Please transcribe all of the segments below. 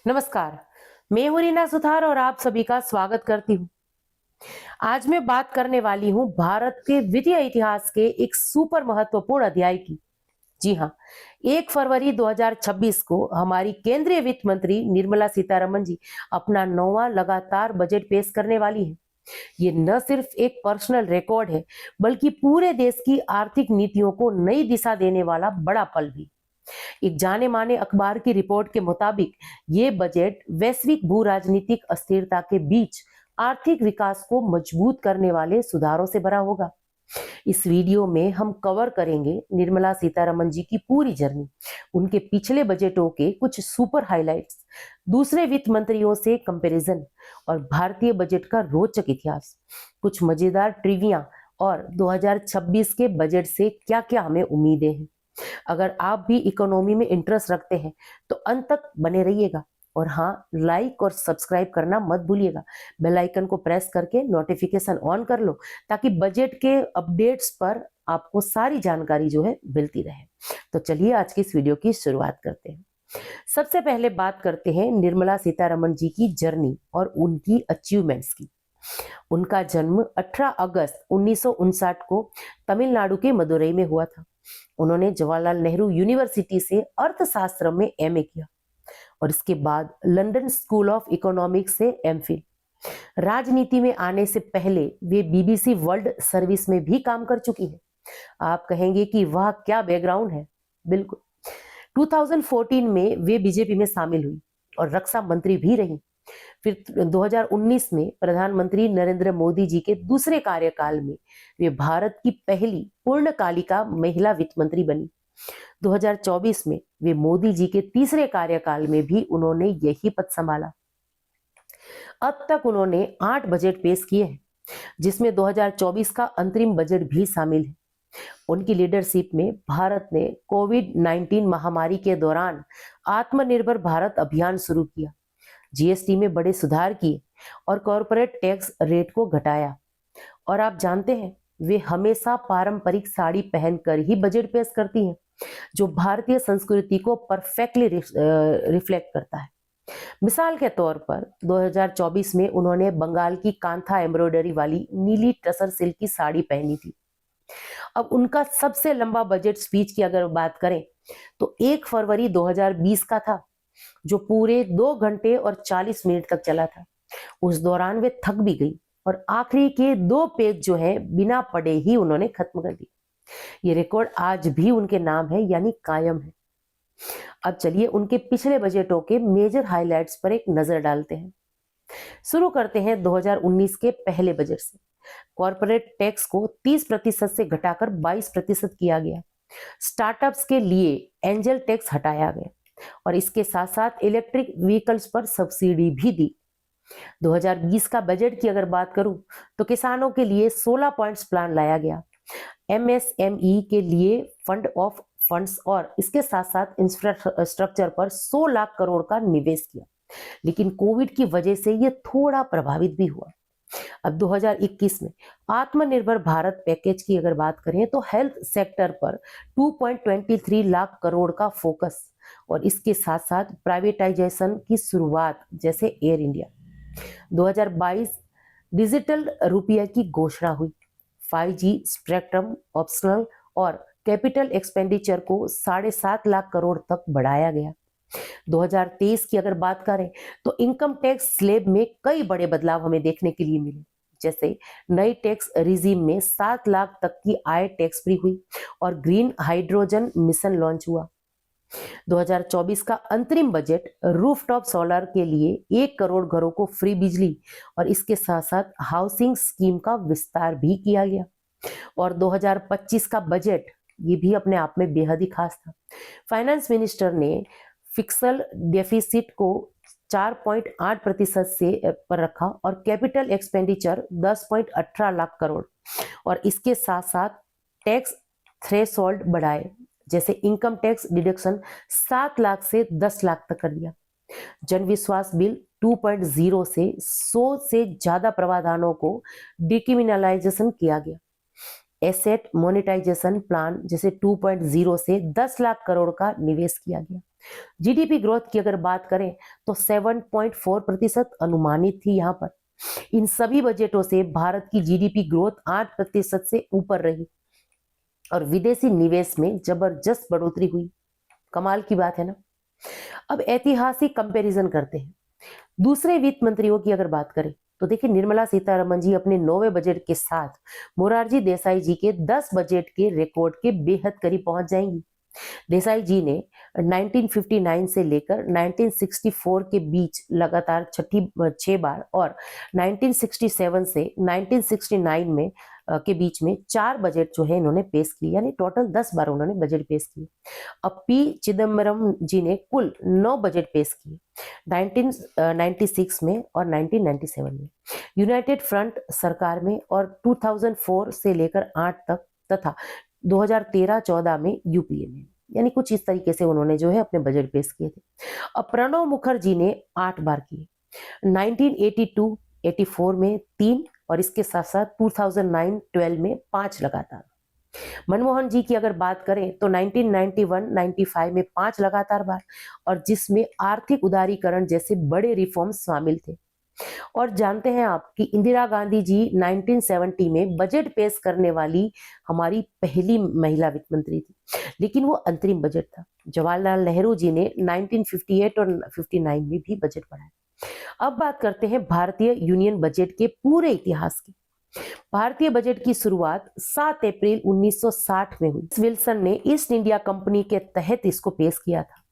नमस्कार। मैं हूं रीना सुथार और आप सभी का स्वागत करती हूं। आज मैं बात करने वाली हूं भारत के वित्तीय इतिहास के एक सुपर महत्वपूर्ण अध्याय की। जी हाँ, 1 फरवरी 2026 को हमारी केंद्रीय वित्त मंत्री निर्मला सीतारमण जी अपना 9वां लगातार बजट पेश करने वाली है। ये न सिर्फ एक पर्सनल रिकॉर्ड है, बल्कि पूरे देश की आर्थिक नीतियों को नई दिशा देने वाला बड़ा पल भी। एक जाने माने अखबार की रिपोर्ट के मुताबिक ये बजट वैश्विक भू राजनीतिक अस्थिरता के बीच आर्थिक विकास को मजबूत करने वाले सुधारों से भरा होगा। इस वीडियो में हम कवर करेंगे निर्मला सीतारमण जी की पूरी जर्नी, उनके पिछले बजटों के कुछ सुपर हाइलाइट्स, दूसरे वित्त मंत्रियों से कंपैरिजन और भारतीय बजट का रोचक इतिहास, कुछ मजेदार ट्रिविया और 2026 के बजट से क्या-क्या हमें उम्मीदें हैं। अगर आप भी इकोनॉमी में इंटरेस्ट रखते हैं तो अंत तक बने रहिएगा। और हाँ, लाइक और सब्सक्राइब करना मत भूलिएगा। बेल आइकन को प्रेस करके नोटिफिकेशन ऑन कर लो, ताकि बजट के अपडेट्स पर आपको सारी जानकारी जो है मिलती रहे। तो चलिए आज की इस वीडियो की शुरुआत करते हैं। सबसे पहले बात करते हैं निर्मला सीतारमण जी की जर्नी और उनकी अचीवमेंट्स की। उनका जन्म 18 अगस्त 1959 को तमिलनाडु के मदुरई में हुआ था। उन्होंने जवाहरलाल नेहरू यूनिवर्सिटी से अर्थशास्त्र में एमए किया और इसके बाद लंदन स्कूल ऑफ इकोनॉमिक्स से एमफिल। राजनीति में आने से पहले वे बीबीसी वर्ल्ड सर्विस में भी काम कर चुकी हैं। आप कहेंगे कि वाह क्या बैकग्राउंड है। बिल्कुल। 2014 में वे बीजेपी में शामिल हुई और रक्षा मंत्री भी रही। फिर 2019 में प्रधानमंत्री नरेंद्र मोदी जी के दूसरे कार्यकाल में वे भारत की पहली पूर्णकालिका महिला वित्त मंत्री बनी। 2024 में वे मोदी जी के तीसरे कार्यकाल में भी उन्होंने यही पद संभाला। अब तक उन्होंने 8 बजट पेश किए हैं, जिसमें 2024 का अंतरिम बजट भी शामिल है। उनकी लीडरशिप में भारत ने कोविड-19 महामारी के दौरान आत्मनिर्भर भारत अभियान शुरू किया, जीएसटी में बड़े सुधार किए और कॉरपोरेट टैक्स रेट को घटाया। और आप जानते हैं, वे हमेशा पारंपरिक साड़ी पहनकर ही बजट पेश करती हैं, जो भारतीय संस्कृति को परफेक्टली रिफ्लेक्ट करता है। मिसाल के तौर पर 2024 में उन्होंने बंगाल की कांथा एम्ब्रॉयडरी वाली नीली टसर सिल्क की साड़ी पहनी थी। अब उनका सबसे लंबा बजट स्पीच की अगर बात करें तो 1 फरवरी 2020 का था, जो पूरे 2 घंटे और 40 मिनट तक चला था। उस दौरान वे थक भी गई और आखिरी के 2 पेज जो है बिना पढ़े ही उन्होंने खत्म कर दी। ये रिकॉर्ड आज भी उनके नाम है, यानी कायम है। अब चलिए उनके पिछले बजटों के मेजर हाइलाइट्स पर एक नजर डालते हैं। शुरू करते हैं 2019 के पहले बजट से। कॉर्पोरेट टैक्स को 30% से घटाकर 22% किया गया। स्टार्टअप्स के लिए एंजल टैक्स हटाया गया और इसके साथ साथ इलेक्ट्रिक व्हीकल्स पर सब्सिडी भी दी। 2020 का बजट की अगर बात करूं तो किसानों के लिए 16 पॉइंट्स प्लान लाया गया, एमएसएमई के लिए फंड ऑफ फंड्स और इसके साथ साथ इंफ्रास्ट्रक्चर पर 100 लाख करोड़ का निवेश किया। लेकिन कोविड की वजह से ये थोड़ा प्रभावित भी हुआ। अब 2021 में आत्मनिर्भर भारत पैकेज की अगर बात करें तो हेल्थ सेक्टर पर 2.23 लाख करोड़ का फोकस और इसके साथ साथ प्राइवेटाइजेशन की शुरुआत, जैसे एयर इंडिया। 2022 डिजिटल रुपये की घोषणा हुई। 5G स्पेक्ट्रम ऑप्शनल और कैपिटल एक्सपेंडिचर को 7.5 लाख करोड़ तक बढ़ाया गया। 2023 की अगर बात करें तो इनकम टैक्स स्लैब में कई बड़े बदलाव हमें देखने के लिए मिले, जैसे नई टैक्स रिजीम में 7 लाख तक की आय टैक्स फ्री हुई और ग्रीन हाइड्रोजन मिशन लॉन्च हुआ। 2024 का अंतरिम बजट रूफटॉप सोलर के लिए 1 करोड़ घरों को फ्री बिजली और इसके साथ साथ हाउसिंग स्कीम का विस्तार भी किया गया। और 2025 का बजट ये भी अपने आप में बेहद ही खास था। फाइनेंस मिनिस्टर ने फिक्सल डेफिसिट को 4.8% से पर रखा और कैपिटल एक्सपेंडिचर 10.18 लाख करोड़ और इसके साथ साथ टैक्स थ्रेशोल्ड बढ़ाए, जैसे इनकम टैक्स डिडक्शन 7 लाख से 10 लाख तक कर दिया। जन विश्वास बिल 2.0 से 100 से ज्यादा प्रावधानों को डिक्रिमिनलाइजेशन किया गया। एसेट मोनेटाइजेशन प्लान जैसे 2.0 से 10 लाख करोड़ का निवेश किया गया। जीडीपी ग्रोथ की अगर बात करें तो 7.4% अनुमानित थी यहाँ पर। इन सभी बजटों से भारत की जीडीपी ग्रोथ 8% से ऊपर रही और विदेशी निवेश में जबरदस्त बढ़ोतरी हुई। कमाल की बात है ना। अब ऐतिहासिक कंपैरिजन करते हैं। दूसरे वित्त मंत्रियों की अगर बात करें तो देखिए, निर्मला सीतारमण जी अपने 9वें बजट के साथ मोरारजी देसाई जी के 10 बजट के रिकॉर्ड के बेहद करीब पहुंच जाएंगी। देसाई जी ने 1959 से लेकर 1964 के बीच लगातार 6 बार और 1967 से 1969 में के बीच में 4 बजट जो है इन्होंने पेश किए, यानी टोटल 10 बार उन्होंने बजट पेश किए। अब पी चिदम्बरम जी ने कुल 9 बजट पेश किए 1996 में और 1997 में, यूनाइटेड फ्रंट सरकार में और 2004 से लेकर 8 तक तथा 2013-14 में यूपीए में, यानी कुछ इस तरीके से उन्होंने जो है अपने बजट पेश किए थे। अब प्रणब मुखर्जी ने 8 बार किए, 1982-84 में 3 और इसके साथ साथ 2009-12 में 5 लगातार। मनमोहन जी की अगर बात करें तो 1991-95 में 5 लगातार बार और जिसमें आर्थिक उदारीकरण जैसे बड़े रिफॉर्म्स शामिल थे। और जानते हैं आप कि इंदिरा गांधी जी 1970 में बजट पेश करने वाली हमारी पहली महिला वित्त मंत्री थी, लेकिन वो अंतरिम बजट था। जवाहरलाल नेहरू जी ने 1958 और 59 में भी बजट बढ़ाया। अब बात करते हैं भारतीय यूनियन बजट के पूरे इतिहास की। भारतीय बजट की शुरुआत 7 अप्रैल 1960 में हुई। विल्सन ने ईस्ट इंडिया कंपनी के तहत इसको पेश किया था।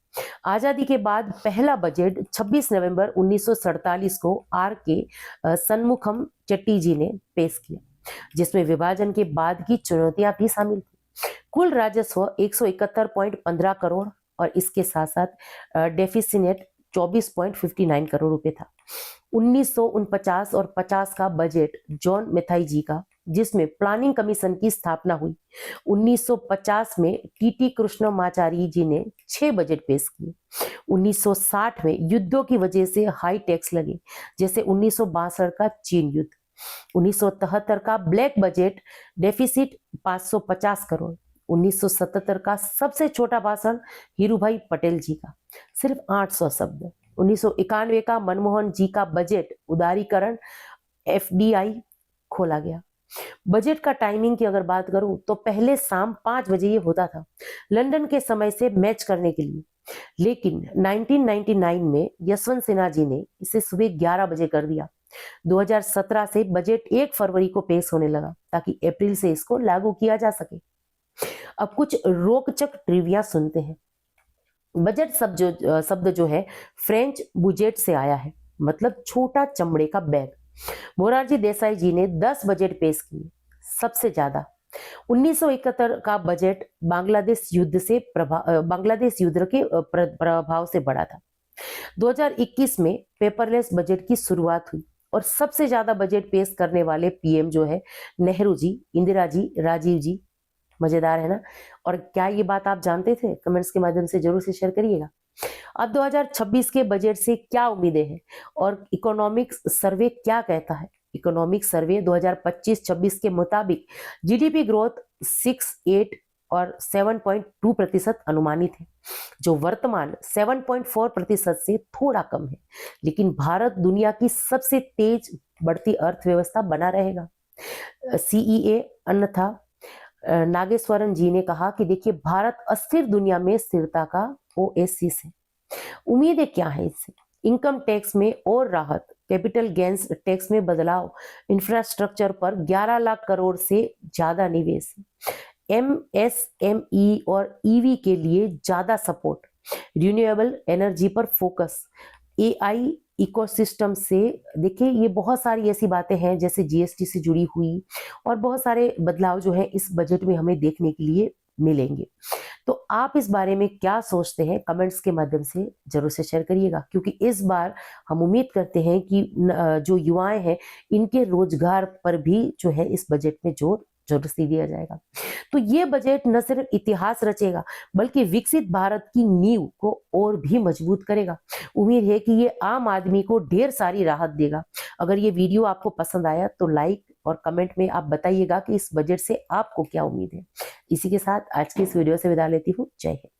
आजादी के बाद पहला बजट 26 नवंबर 1947 को आर के सन्मुखम चट्टी जी ने पेश किया, जिसमें विभाजन के बाद की चुनौतियां भी शामिल थी। कुल राजस्व 171.15 करोड़ और इसके साथ साथ डेफिसिट 24.59 करोड़ रुपए था। 1949 और 50 का बजट जॉन मेथाई जी का, जिसमें प्लानिंग कमीशन की स्थापना हुई। 1950 में टीटी कृष्णमाचारी जी ने 6 बजट पेश किए। 1960 में युद्धों की वजह से हाई टैक्स लगे, जैसे 1962 का चीन युद्ध। 1973 का ब्लैक बजट डेफिसिट 550 करोड़। 1977 का सबसे छोटा भाषण हीरूभाई पटेल जी का, सिर्फ 800 शब्द। 1991 का मनमोहन जी का बजट उदारीकरण एफडीआई खोला गया। बजट का टाइमिंग की अगर बात करूं तो पहले शाम 5 बजे ये होता था, लंदन के समय से मैच करने के लिए, लेकिन 1999 में यशवंत सिन्हा जी ने इसे सुबह 11 बजे कर दिया। 2017 से बजट 1 फरवरी को पेश होने लगा ताकि अप्रैल से इसको लागू किया जा सके। अब कुछ रोचक ट्रिविया सुनते हैं। बजट शब्द जो है फ्रेंच बुजेट से आया है, मतलब छोटा चमड़े का बैग। मोरारजी देसाई जी ने 10 बजट पेश किए, सबसे ज्यादा। 1971 का बजट बांग्लादेश युद्ध के प्रभाव से बढ़ा था। 2021 में पेपरलेस बजट की शुरुआत हुई और सबसे ज्यादा बजट पेश करने वाले पीएम जो है नेहरू जी, इंदिरा जी, राजीव जी। मजेदार है ना। और क्या ये बात आप जानते थे? कमेंट्स के माध्यम से जरूर से शेयर करिएगा। अब 2026 के बजट से क्या उम्मीदें हैं और इकोनॉमिक्स सर्वे क्या कहता है? इकोनॉमिक सर्वे 2025-26 के मुताबिक जीडीपी ग्रोथ 6, 8 और 7.2% अनुमानित है, जो वर्तमान 7.4% से थोड़ा कम है, लेकिन भारत दुनिया की सबसे तेज बढ़ती अर्थव्यवस्था बना रहेगा। सीईए अन्यथा नागेश्वरन जी ने कहा कि देखिए, भारत अस्थिर दुनिया में स्थिरता का ओएसिस है। उम्मीदें क्या है इससे? इनकम टैक्स में और राहत, कैपिटल गेन्स टैक्स में बदलाव, इंफ्रास्ट्रक्चर पर 11 लाख करोड़ से ज्यादा निवेश, एमएसएमई और ईवी के लिए ज्यादा सपोर्ट, रिन्यूएबल एनर्जी पर फोकस, एआई इकोसिस्टम से। देखिए, ये बहुत सारी ऐसी बातें हैं जैसे जीएसटी से जुड़ी हुई और बहुत सारे बदलाव जो है इस बजट में हमें देखने के लिए मिलेंगे। तो आप इस बारे में क्या सोचते हैं? कमेंट्स के माध्यम से जरूर से शेयर करिएगा, क्योंकि इस बार हम उम्मीद करते हैं कि जो युवाएं हैं इनके रोजगार पर भी जो है इस बजट में जोर जरूर से दिया जाएगा। तो ये बजट न सिर्फ इतिहास रचेगा बल्कि विकसित भारत की नींव को और भी मजबूत करेगा। उम्मीद है कि ये आम आदमी को ढेर सारी राहत देगा। अगर ये वीडियो आपको पसंद आया तो लाइक और कमेंट में आप बताइएगा कि इस बजट से आपको क्या उम्मीद है। इसी के साथ आज की इस वीडियो से विदा लेती हूँ। जय हिंद।